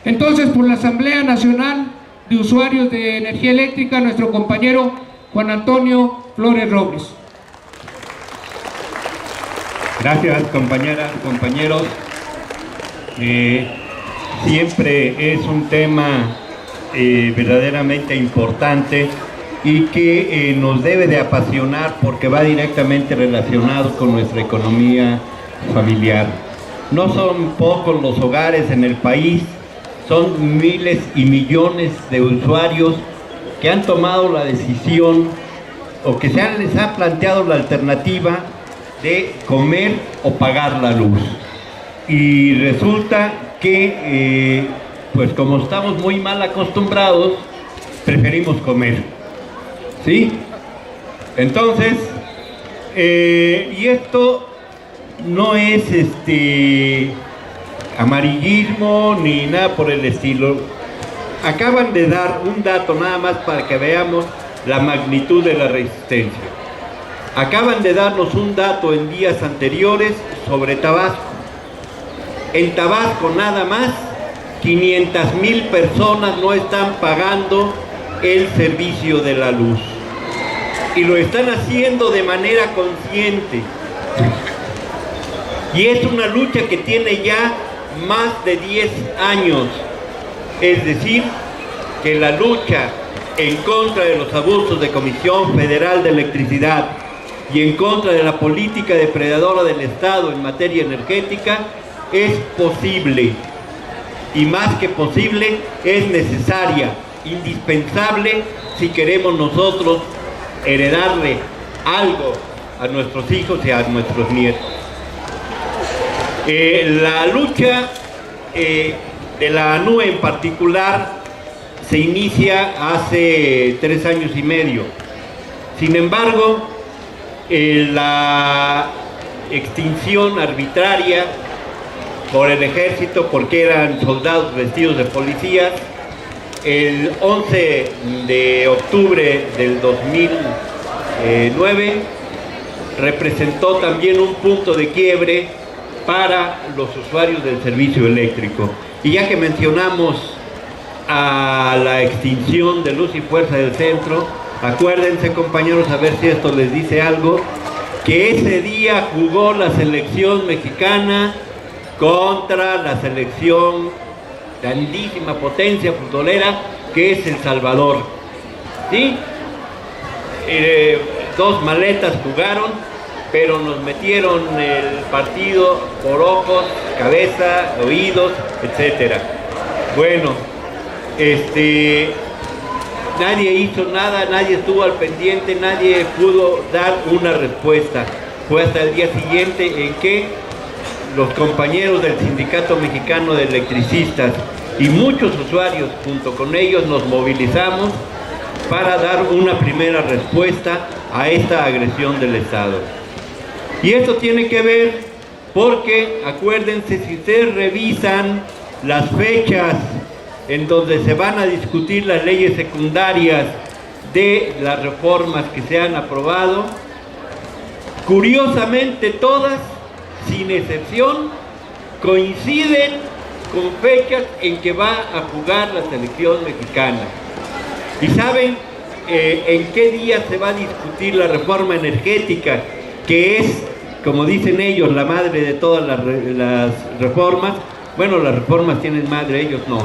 Entonces, por la Asamblea Nacional de Usuarios de Energía Eléctrica, nuestro compañero Juan Antonio Flores Robles. Gracias, compañeras, compañeros. Siempre es un tema verdaderamente importante y que nos debe de apasionar porque va directamente relacionado con nuestra economía familiar. No son pocos los hogares en el país, son miles y millones de usuarios que han tomado la decisión o que les ha planteado la alternativa de comer o pagar la luz. Y resulta que, pues como estamos muy mal acostumbrados, preferimos comer, ¿sí? Entonces, y esto no es amarillismo ni nada por el estilo. Acaban de dar un dato nada más para que veamos la magnitud de la resistencia. Acaban de darnos un dato en días anteriores sobre Tabasco. En Tabasco nada más 500,000 personas no están pagando el servicio de la luz y lo están haciendo de manera consciente, y es una lucha que tiene ya más de 10 años. Es decir, que la lucha en contra de los abusos de Comisión Federal de Electricidad y en contra de la política depredadora del Estado en materia energética es posible, y más que posible, es necesaria, indispensable, si queremos nosotros heredarle algo a nuestros hijos y a nuestros nietos. La lucha de la ANUE en particular se inicia hace 3 años y medio. Sin embargo, la extinción arbitraria por el ejército, porque eran soldados vestidos de policías, el 11 de octubre del 2009 representó también un punto de quiebre para los usuarios del servicio eléctrico. Y ya que mencionamos a la extinción de Luz y Fuerza del Centro, acuérdense, compañeros, a ver si esto les dice algo, que ese día jugó la selección mexicana contra la selección, grandísima potencia futbolera que es El Salvador, ¿sí? 2 maletas jugaron, pero nos metieron el partido por ojos, cabeza, oídos, etcétera. Bueno, nadie hizo nada, nadie estuvo al pendiente, nadie pudo dar una respuesta. Fue hasta el día siguiente en que los compañeros del Sindicato Mexicano de Electricistas y muchos usuarios junto con ellos nos movilizamos para dar una primera respuesta a esta agresión del Estado. Y esto tiene que ver porque, acuérdense, si ustedes revisan las fechas en donde se van a discutir las leyes secundarias de las reformas que se han aprobado, curiosamente todas, sin excepción, coinciden con fechas en que va a jugar la selección mexicana. ¿Y saben en qué día se va a discutir la reforma energética, que es, como dicen ellos, la madre de todas las reformas? Bueno, las reformas tienen madre, ellos no.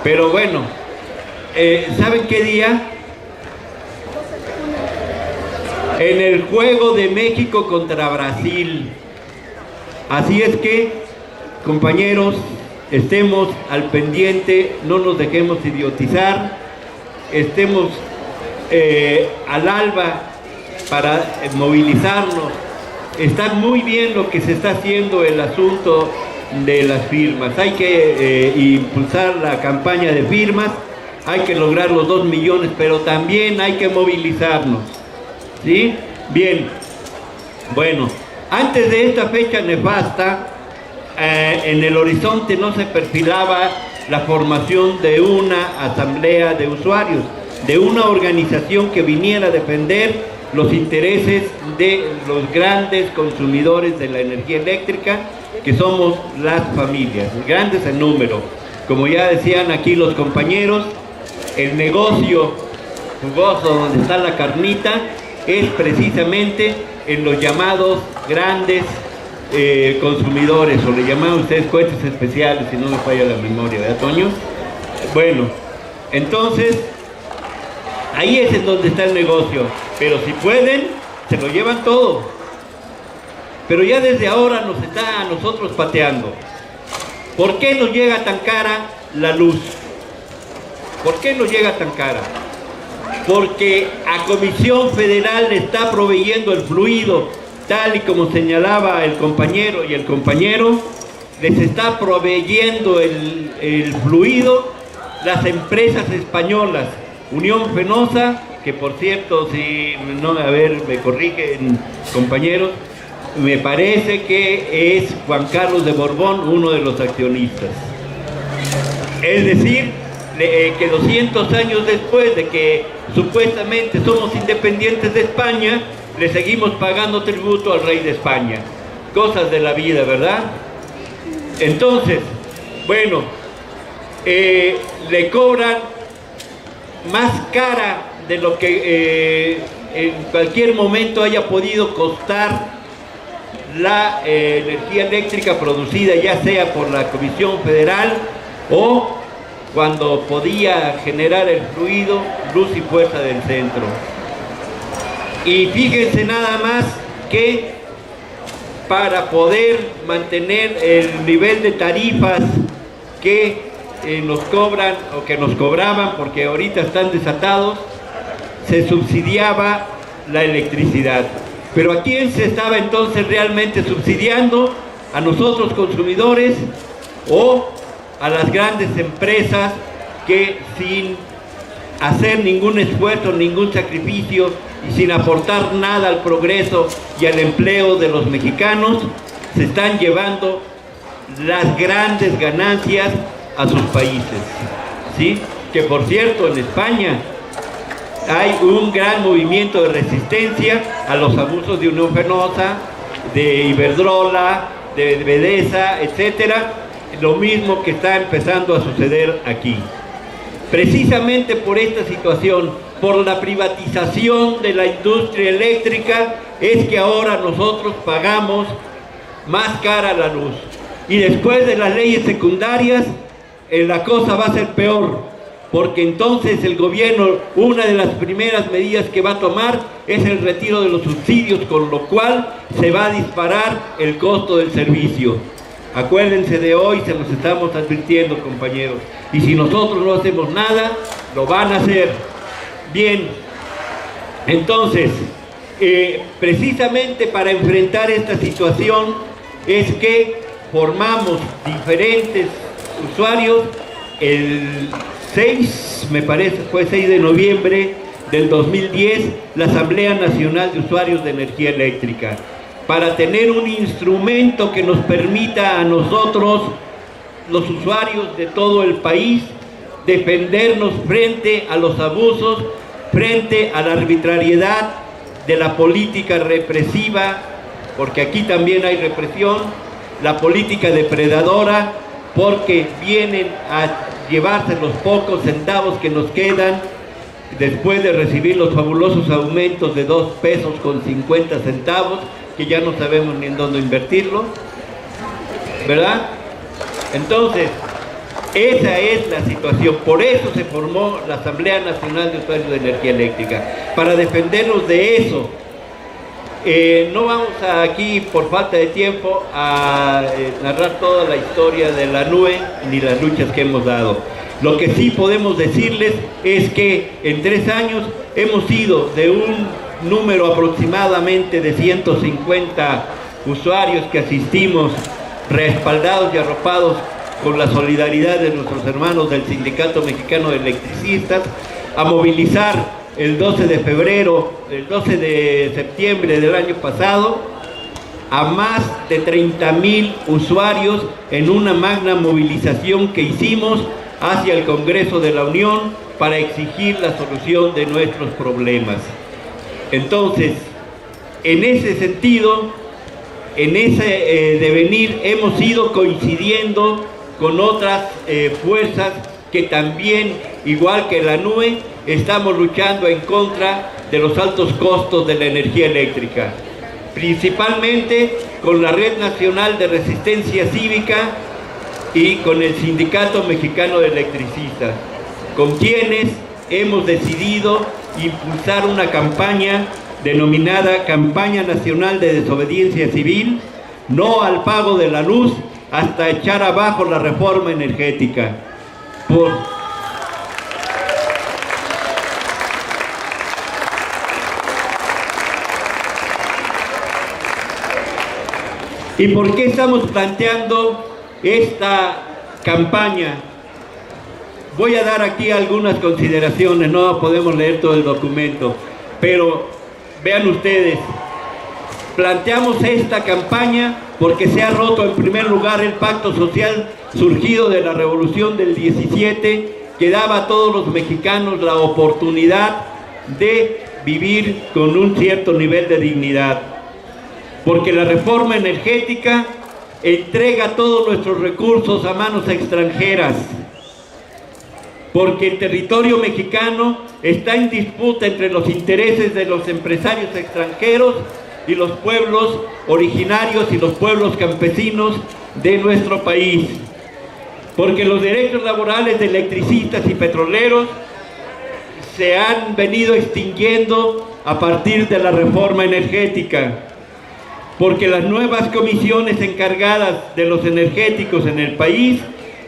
Pero bueno, ¿saben qué día? En el juego de México contra Brasil. Así es que, compañeros, estemos al pendiente, no nos dejemos idiotizar, estemos al alba para movilizarnos. Está muy bien lo que se está haciendo, el asunto de las firmas. Hay que impulsar la campaña de firmas, hay que lograr los 2 millones, pero también hay que movilizarnos, ¿sí? Bien, bueno, antes de esta fecha nefasta, en el horizonte no se perfilaba la formación de una asamblea de usuarios, de una organización que viniera a defender los intereses de los grandes consumidores de la energía eléctrica, que somos las familias, grandes en número. como ya decían aquí los compañeros, el negocio jugoso donde está la carnita es precisamente en los llamados grandes consumidores, o le llaman ustedes cuestas especiales, si no me falla la memoria, ¿verdad, Toño? Bueno, entonces ahí es en donde está el negocio, pero si pueden, se lo llevan todo. Pero ya desde ahora nos está a nosotros pateando. ¿Por qué nos llega tan cara la luz? ¿Por qué nos llega tan cara? Porque a Comisión Federal le está proveyendo el fluido, tal y como señalaba el compañero, les está proveyendo el fluido las empresas españolas, Unión Fenosa, que por cierto, si no, a ver, me corrigen compañeros, me parece que es Juan Carlos de Borbón uno de los accionistas. Es decir, que 200 años después de que supuestamente somos independientes de España, le seguimos pagando tributo al rey de España. Cosas de la vida, ¿verdad? Entonces, bueno, le cobran más cara de lo que en cualquier momento haya podido costar la energía eléctrica producida, ya sea por la Comisión Federal o cuando podía generar el fluido, luz y fuerza del centro. Y fíjense nada más que para poder mantener el nivel de tarifas que nos cobran o que nos cobraban, porque ahorita están desatados, se subsidiaba la electricidad. Pero ¿a quién se estaba entonces realmente subsidiando? ¿A nosotros consumidores o a las grandes empresas que sin hacer ningún esfuerzo, ningún sacrificio y sin aportar nada al progreso y al empleo de los mexicanos, se están llevando las grandes ganancias a sus países? ¿Sí? Que por cierto, en España hay un gran movimiento de resistencia a los abusos de Unión Fenosa, de Iberdrola, de Vedesa, etcétera, lo mismo que está empezando a suceder aquí. Precisamente por esta situación, por la privatización de la industria eléctrica, es que ahora nosotros pagamos más cara la luz. Y después de las leyes secundarias, la cosa va a ser peor, porque entonces el gobierno, una de las primeras medidas que va a tomar es el retiro de los subsidios, con lo cual se va a disparar el costo del servicio. Acuérdense de hoy, se los estamos advirtiendo, compañeros, y si nosotros no hacemos nada, lo van a hacer. Bien, entonces, precisamente para enfrentar esta situación es que formamos diferentes usuarios. El 6, me parece, fue 6 de noviembre del 2010, la Asamblea Nacional de Usuarios de Energía Eléctrica, para tener un instrumento que nos permita a nosotros, los usuarios de todo el país, defendernos frente a los abusos, frente a la arbitrariedad de la política represiva, porque aquí también hay represión, la política depredadora, porque vienen a llevarse los pocos centavos que nos quedan después de recibir los fabulosos aumentos de 2 pesos con 50 centavos, que ya no sabemos ni en dónde invertirlo, ¿verdad? Entonces, esa es la situación. Por eso se formó la Asamblea Nacional de Usuarios de Energía Eléctrica, para defendernos de eso. No vamos aquí, por falta de tiempo, a narrar toda la historia de la NUE ni las luchas que hemos dado. Lo que sí podemos decirles es que en 3 años hemos ido de un número aproximadamente de 150 usuarios que asistimos, respaldados y arropados con la solidaridad de nuestros hermanos del Sindicato Mexicano de Electricistas, a movilizar el 12 de septiembre del año pasado a más de 30,000 usuarios en una magna movilización que hicimos hacia el Congreso de la Unión para exigir la solución de nuestros problemas. Entonces, en ese sentido, en ese devenir, hemos ido coincidiendo con otras fuerzas que también, igual que la NUE, estamos luchando en contra de los altos costos de la energía eléctrica, principalmente con la Red Nacional de Resistencia Cívica y con el Sindicato Mexicano de Electricistas, con quienes hemos decidido impulsar una campaña denominada Campaña Nacional de Desobediencia Civil, no al pago de la luz hasta echar abajo la reforma energética. ¿Y por qué estamos planteando esta campaña? Voy a dar aquí algunas consideraciones, no podemos leer todo el documento, pero vean ustedes, planteamos esta campaña porque se ha roto en primer lugar el pacto social surgido de la Revolución del 17, que daba a todos los mexicanos la oportunidad de vivir con un cierto nivel de dignidad. Porque la reforma energética entrega todos nuestros recursos a manos extranjeras. Porque el territorio mexicano está en disputa entre los intereses de los empresarios extranjeros y los pueblos originarios y los pueblos campesinos de nuestro país. Porque los derechos laborales de electricistas y petroleros se han venido extinguiendo a partir de la reforma energética. Porque las nuevas comisiones encargadas de los energéticos en el país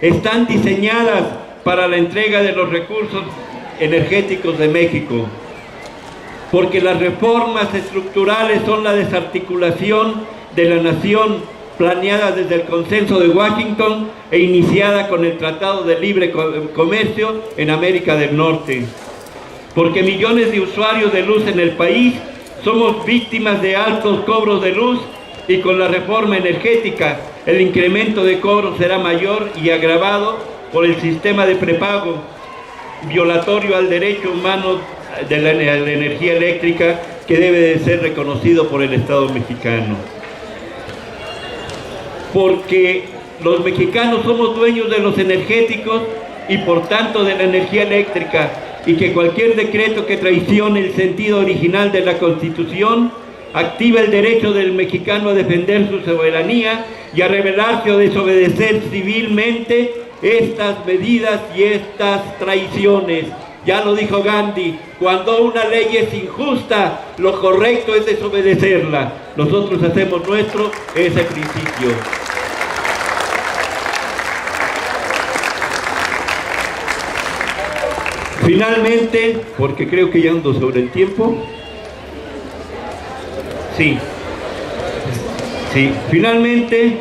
están diseñadas para la entrega de los recursos energéticos de México. Porque las reformas estructurales son la desarticulación de la nación planeada desde el Consenso de Washington e iniciada con el Tratado de Libre Comercio en América del Norte. Porque millones de usuarios de luz en el país somos víctimas de altos cobros de luz, y con la reforma energética el incremento de cobros será mayor y agravado por el sistema de prepago violatorio al derecho humano de la energía eléctrica, que debe de ser reconocido por el Estado mexicano. Porque los mexicanos somos dueños de los energéticos y por tanto de la energía eléctrica, y que cualquier decreto que traicione el sentido original de la Constitución activa el derecho del mexicano a defender su soberanía y a rebelarse o desobedecer civilmente estas medidas y estas traiciones. Ya lo dijo Gandhi, cuando una ley es injusta, lo correcto es desobedecerla. Nosotros hacemos nuestro ese principio. Finalmente, porque creo que ya ando sobre el tiempo. Sí. Finalmente,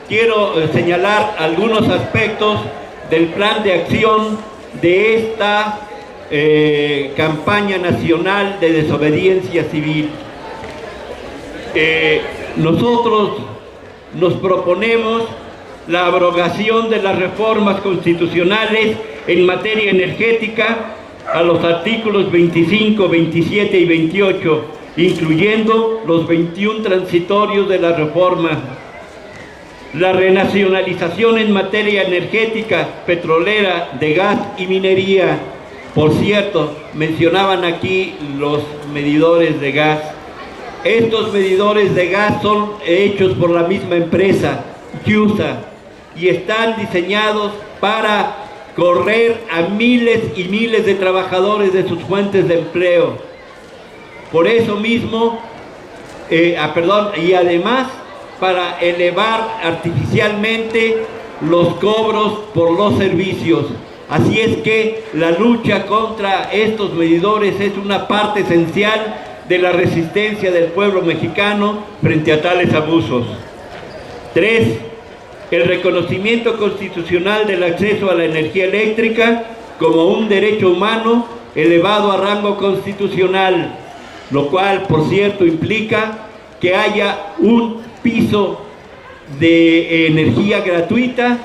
quiero señalar algunos aspectos del plan de acción de esta campaña nacional de desobediencia civil. Nosotros nos proponemos la abrogación de las reformas constitucionales en materia energética a los artículos 25, 27 y 28, incluyendo los 21 transitorios de la reforma. La renacionalización en materia energética, petrolera, de gas y minería. Por cierto, mencionaban aquí los medidores de gas. Estos medidores de gas son hechos por la misma empresa, Yusa, y están diseñados para correr a miles y miles de trabajadores de sus fuentes de empleo. Por eso mismo, y además para elevar artificialmente los cobros por los servicios. Así es que la lucha contra estos medidores es una parte esencial de la resistencia del pueblo mexicano frente a tales abusos. 3. El reconocimiento constitucional del acceso a la energía eléctrica como un derecho humano elevado a rango constitucional, lo cual, por cierto, implica que haya un piso de energía gratuita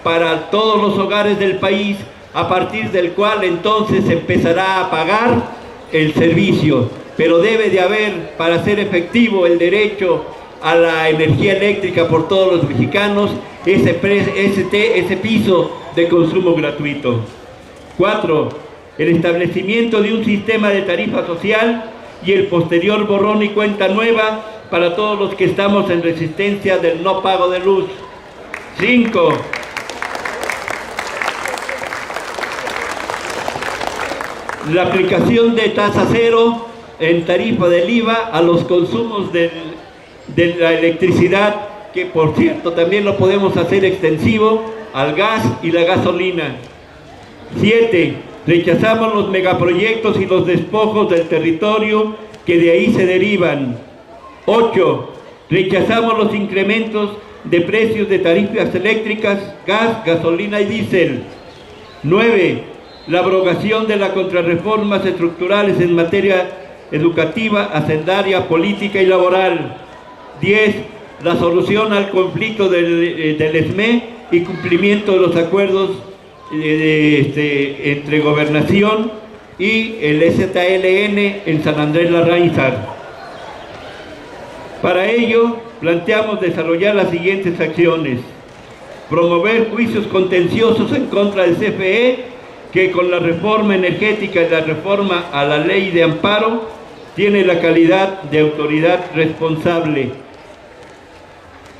para todos los hogares del país, a partir del cual entonces se empezará a pagar el servicio. Pero debe de haber, para ser efectivo el derecho a la energía eléctrica por todos los mexicanos ese piso de consumo gratuito. 4. El establecimiento de un sistema de tarifa social y el posterior borrón y cuenta nueva para todos los que estamos en resistencia del no pago de luz. 5. La aplicación de tasa cero en tarifa del IVA a los consumos de la electricidad, que por cierto también lo podemos hacer extensivo al gas y la gasolina. 7. Rechazamos los megaproyectos y los despojos del territorio que de ahí se derivan. 8. Rechazamos los incrementos de precios de tarifas eléctricas, gas, gasolina y diésel. 9. La abrogación de las contrarreformas estructurales en materia educativa, hacendaria, política y laboral. 10. La solución al conflicto del ESME y cumplimiento de los acuerdos entre Gobernación y el STLN en San Andrés Larraínzar. Para ello, planteamos desarrollar las siguientes acciones: promover juicios contenciosos en contra del CFE, que con la reforma energética y la reforma a la ley de amparo tiene la calidad de autoridad responsable.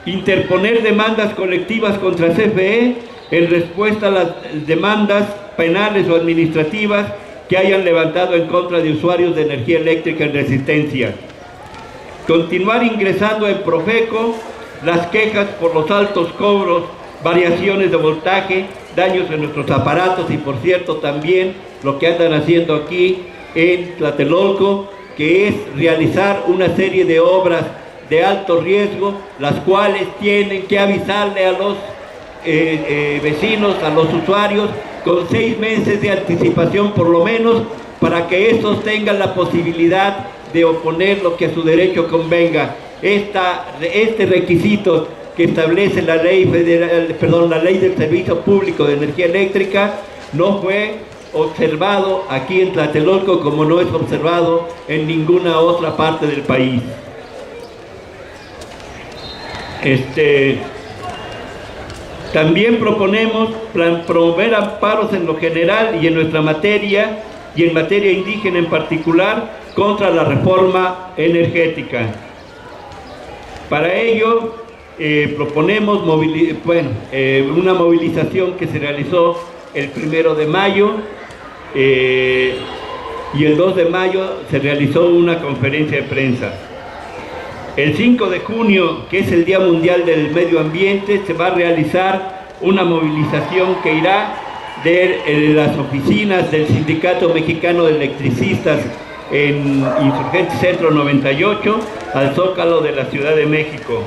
Interponer demandas colectivas contra CFE en respuesta a las demandas penales o administrativas que hayan levantado en contra de usuarios de energía eléctrica en resistencia. Continuar ingresando en Profeco las quejas por los altos cobros, variaciones de voltaje, daños en nuestros aparatos y por cierto también lo que andan haciendo aquí en Tlatelolco, que es realizar una serie de obras de alto riesgo, las cuales tienen que avisarle a los vecinos, a los usuarios, con 6 meses de anticipación por lo menos, para que estos tengan la posibilidad de oponer lo que a su derecho convenga. Este requisito que establece la ley federal, la ley del Servicio Público de Energía Eléctrica, no fue observado aquí en Tlatelolco como no es observado en ninguna otra parte del país. También proponemos promover amparos en lo general y en nuestra materia, y en materia indígena en particular, contra la reforma energética. Para ello, proponemos una movilización que se realizó el 1 de mayo y el 2 de mayo se realizó una conferencia de prensa. El 5 de junio, que es el Día Mundial del Medio Ambiente, se va a realizar una movilización que irá de las oficinas del Sindicato Mexicano de Electricistas en Insurgente Centro 98 al Zócalo de la Ciudad de México.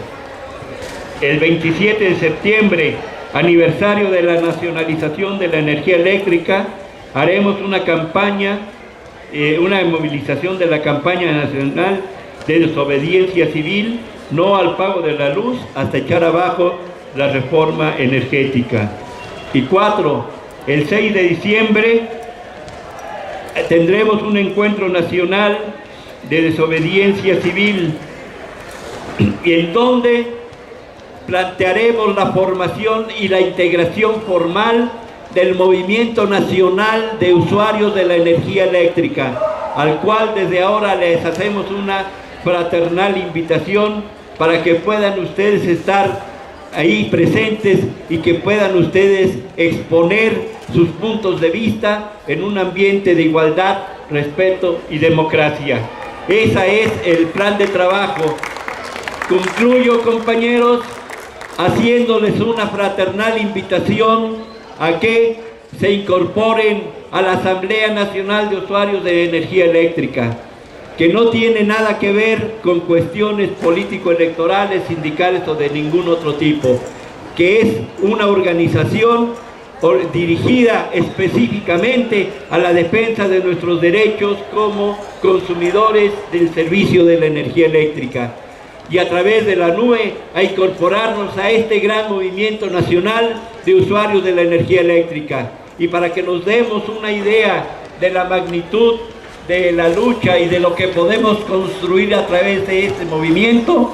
El 27 de septiembre, aniversario de la nacionalización de la energía eléctrica, haremos una campaña, una movilización de la campaña nacional de desobediencia civil, no al pago de la luz, hasta echar abajo la reforma energética. Y 4, el 6 de diciembre tendremos un encuentro nacional de desobediencia civil, en donde plantearemos la formación y la integración formal del Movimiento Nacional de Usuarios de la Energía Eléctrica, al cual desde ahora les hacemos una fraternal invitación para que puedan ustedes estar ahí presentes y que puedan ustedes exponer sus puntos de vista en un ambiente de igualdad, respeto y democracia. Ese es el plan de trabajo. Concluyo, compañeros, haciéndoles una fraternal invitación a que se incorporen a la Asamblea Nacional de Usuarios de Energía Eléctrica, que no tiene nada que ver con cuestiones político-electorales, sindicales o de ningún otro tipo, que es una organización dirigida específicamente a la defensa de nuestros derechos como consumidores del servicio de la energía eléctrica, y a través de la NUE a incorporarnos a este gran movimiento nacional de usuarios de la energía eléctrica. Y para que nos demos una idea de la magnitud de la lucha y de lo que podemos construir a través de este movimiento,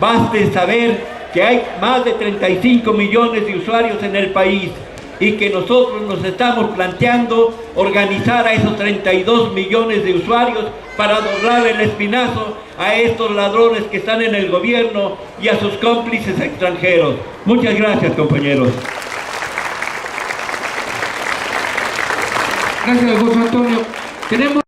Baste saber que hay más de 35 millones de usuarios en el país y que nosotros nos estamos planteando organizar a esos 32 millones de usuarios para doblar el espinazo a estos ladrones que están en el gobierno y a sus cómplices extranjeros. Muchas gracias, compañeros. Gracias, José Antonio. Tenemos